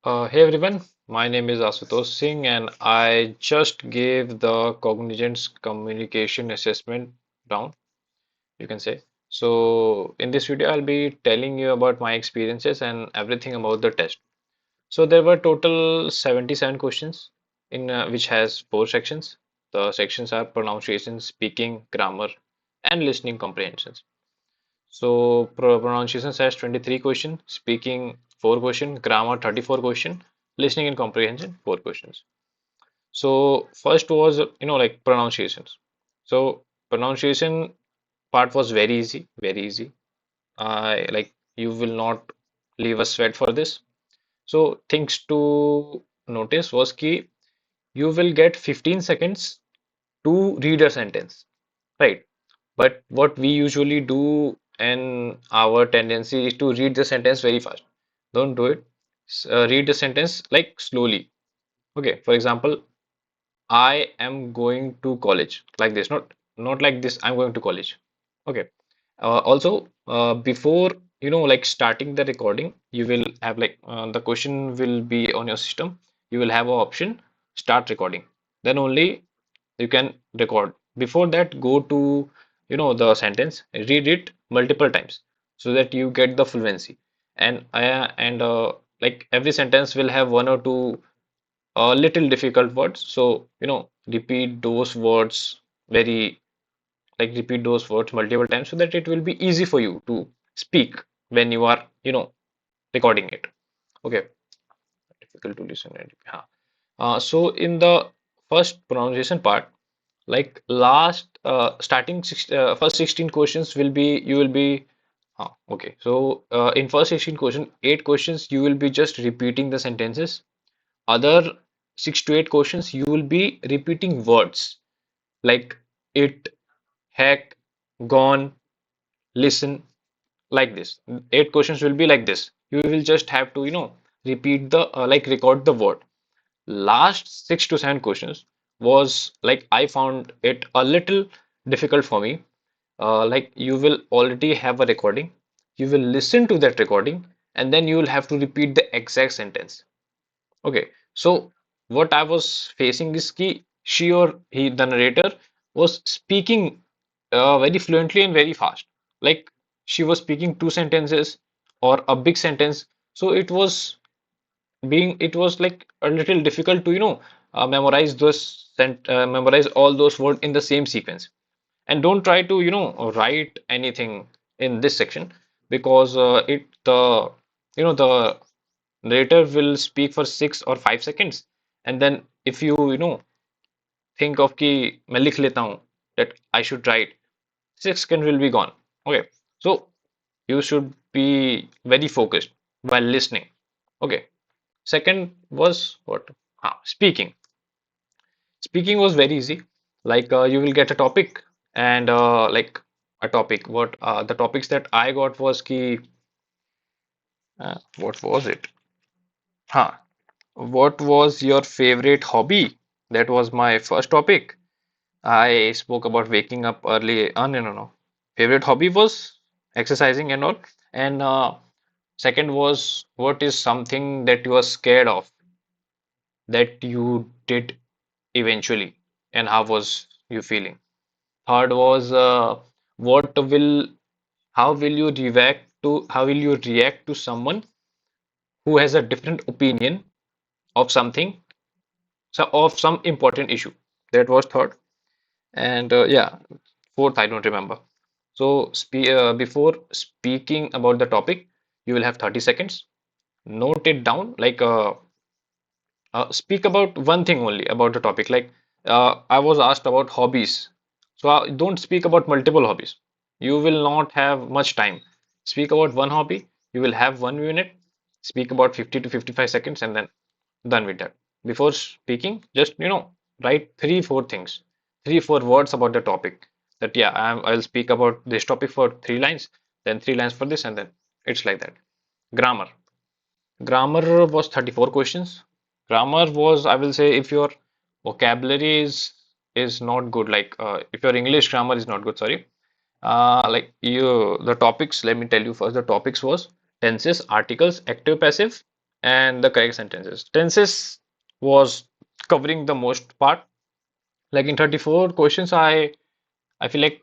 Hey everyone, my name is Asutosh Singh and I just gave the Cognizant Communication Assessment round, you can say. So in this video, I'll be telling you about my experiences and everything about the test. So there were total 77 questions in which has four sections. The sections are pronunciation, speaking, grammar, and listening comprehensions. So pronunciation has 23 question, speaking 4 question, grammar 34 question, listening and comprehension 4 questions. So first was like pronunciations. So pronunciation part was very easy, very easy. Like you will not leave a sweat for this. So things to notice was key. You will get 15 seconds to read a sentence, right? But what we usually do and our tendency is to read the sentence very fast. Don't do it. Read the sentence like slowly. Okay, for example, I am going to college like this, not like this. I'm going to college. Okay. Also, before like starting the recording, you will have like the question will be on your system. You will have an option start recording. Then only you can record. Before that, go to the sentence, read it multiple times so that you get the fluency. And like every sentence will have one or two little difficult words. So repeat those words very repeat those words multiple times so that it will be easy for you to speak when you are recording it. Okay, difficult to listen and so in the first pronunciation part, like first 16 questions will be you will be okay. So in first 16 question, 8 questions you will be just repeating the sentences. Other 6 to 8 questions you will be repeating words like it, heck, gone, listen, like this. 8 questions will be like this. You will just have to repeat the record the word. Last 6 to 7 questions was like I found it a little difficult for me. Like you will already have a recording, you will listen to that recording, and then you will have to repeat the exact sentence. Okay, so what I was facing is ki she or he, the narrator, was speaking very fluently and very fast. Like she was speaking two sentences or a big sentence, so it was like a little difficult to memorize all those words in the same sequence. And don't try to write anything in this section because it the the narrator will speak for 6 or 5 seconds, and then if you think of कि मैं लिख लेता हूँ that I should write, 6 seconds will be gone. Okay, so you should be very focused while listening. Okay, second was what? Speaking. Speaking was very easy. Like you will get a topic and like a topic. What the topics that I got was ki what was it? Huh. What was your favorite hobby? That was my first topic. I spoke about waking up early. No, no, no. Favorite hobby was exercising and all. And second was what is something that you are scared of that you did eventually, and how was you feeling? Third was what will how will you react to someone who has a different opinion of something, so of some important issue. That was third. And yeah, fourth, I don't remember. So before speaking about the topic, you will have 30 seconds. Note it down, like speak about one thing only about the topic. Like I was asked about hobbies. So don't speak about multiple hobbies. You will not have much time. Speak about one hobby. You will have 1 minute. Speak about 50 to 55 seconds and then done with that. Before speaking, just write 3 4 things, 3 4 words about the topic. That yeah, I'll speak about this topic for 3 lines, then 3 lines for this, and then it's like that. Grammar. Grammar was 34 questions. Grammar was, I will say, if your vocabulary is not good, like if your English grammar is not good, sorry. Like the topics, let me tell you first, the topics was tenses, articles, active, passive, and the correct sentences. Tenses was covering the most part. Like in 34 questions, I feel like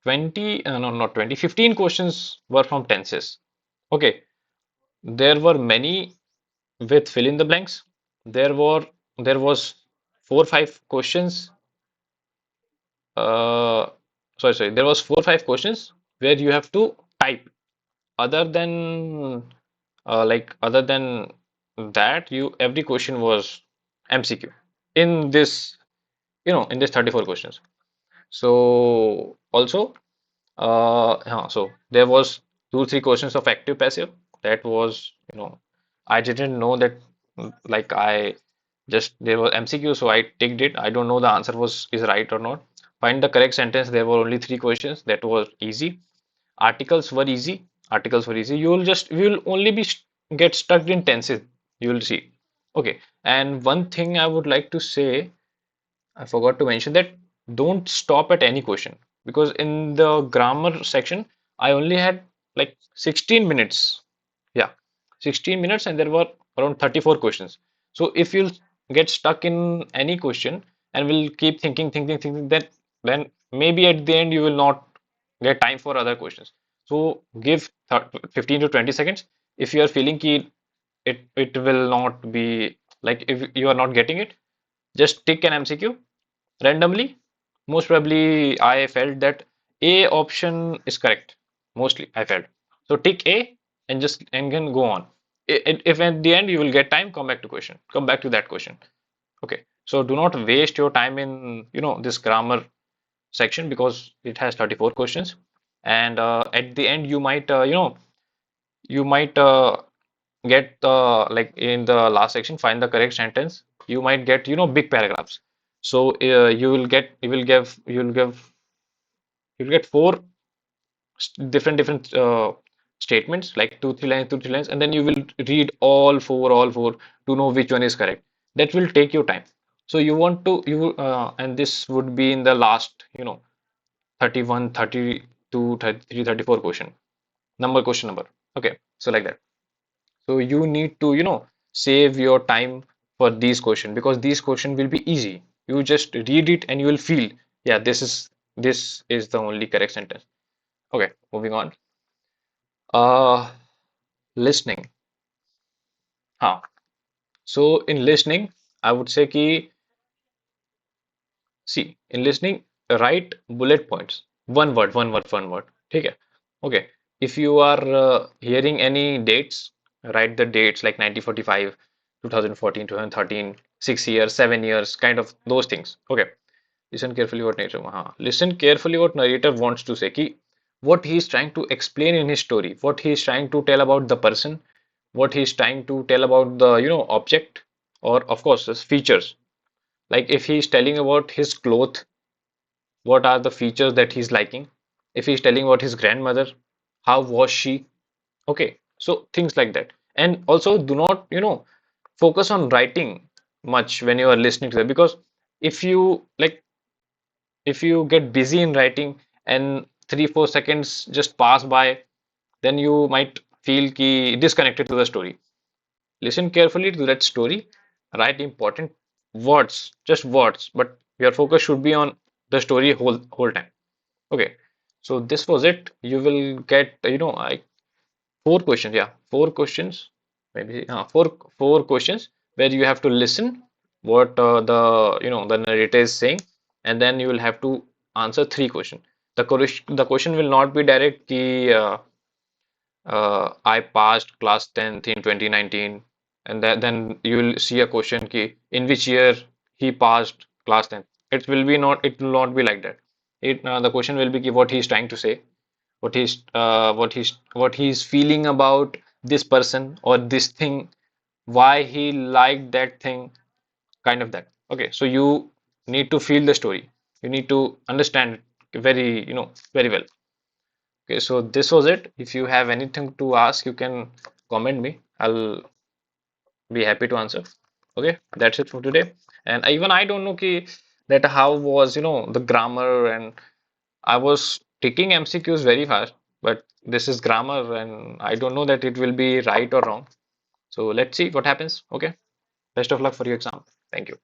20, no, not 20, 15 questions were from tenses. Okay, there were many with fill in the blanks. There were there was 4 5 questions. Uh, sorry, there was 4 5 questions where you have to type. Other than other than that, you every question was MCQ in this, in this 34 questions. So also, so there was 2 3 questions of active passive. That was, I didn't know that. Like I just there was MCQ, so I ticked it. I don't know the answer was is right or not. Find the correct sentence. There were only 3 questions. That was easy. Articles were easy. Articles were easy. You will only be get stuck in tenses. You will see. Okay. And one thing I would like to say, I forgot to mention that don't stop at any question, because in the grammar section, I only had like 16 minutes. Yeah, 16 minutes, and there were around 34 questions. So if you'll get stuck in any question and will keep thinking, then maybe at the end you will not get time for other questions. So give 15 to 20 seconds. If you are feeling ki it will not be, like if you are not getting it, just tick an MCQ randomly. Most probably, I felt that A option is correct. Mostly, I felt. So tick A and just and then go on. If at the end you will get time, come back to question. Come back to that question. Okay. So do not waste your time in this grammar section, because it has 34 questions, and at the end you might get like in the last section, find the correct sentence. You might get big paragraphs. So you will get four different statements, like 2 3 lines, and then you will read all four to know which one is correct. That will take your time. So you want to you and this would be in the last 31 32 33 34 question number. Okay, so like that. So you need to, save your time for these questions, because these questions will be easy. You just read it and you will feel, yeah, this is the only correct sentence. Okay, moving on. Uh, Listening. Huh. So in listening, I would say ki, see, in listening, write bullet points. One word. ठीक है? Okay. If you are hearing any dates, write the dates like 1945, 2014, 2013, 6 years, 7 years, kind of those things. Okay. Listen carefully what narrator. Listen carefully what narrator wants to say. Ki, what he is trying to explain in his story, what he is trying to tell about the person, what he is trying to tell about the object, or of course his features. Like if he is telling about his cloth, what are the features that he's liking? If he's telling about his grandmother, how was she? Okay, so things like that. And also do not, focus on writing much when you are listening to them, because if you like if you get busy in writing and 3 4 seconds just pass by, then you might feel disconnected to the story. Listen carefully to that story, write important words, just words, but your focus should be on the story whole time. Okay, so this was it. You will get, 4 questions. Yeah, 4 questions, maybe four questions where you have to listen what the narrator is saying, and then you will have to answer 3 questions. The question will not be direct. I passed class 10th in 2019, and then you will see a question in which year he passed class 10th. It will not be like that. The question will be what he is trying to say, what he's feeling about this person or this thing, why he liked that thing, kind of that. Okay, so you need to feel the story. You need to understand it very well. Okay, so this was it. If you have anything to ask, you can comment me. I'll be happy to answer. Okay, that's it for today. And even I don't know that how was the grammar, and I was taking MCQs very fast, but this is grammar, and I don't know that it will be right or wrong. So let's see what happens. Okay. Best of luck for your exam. Thank you.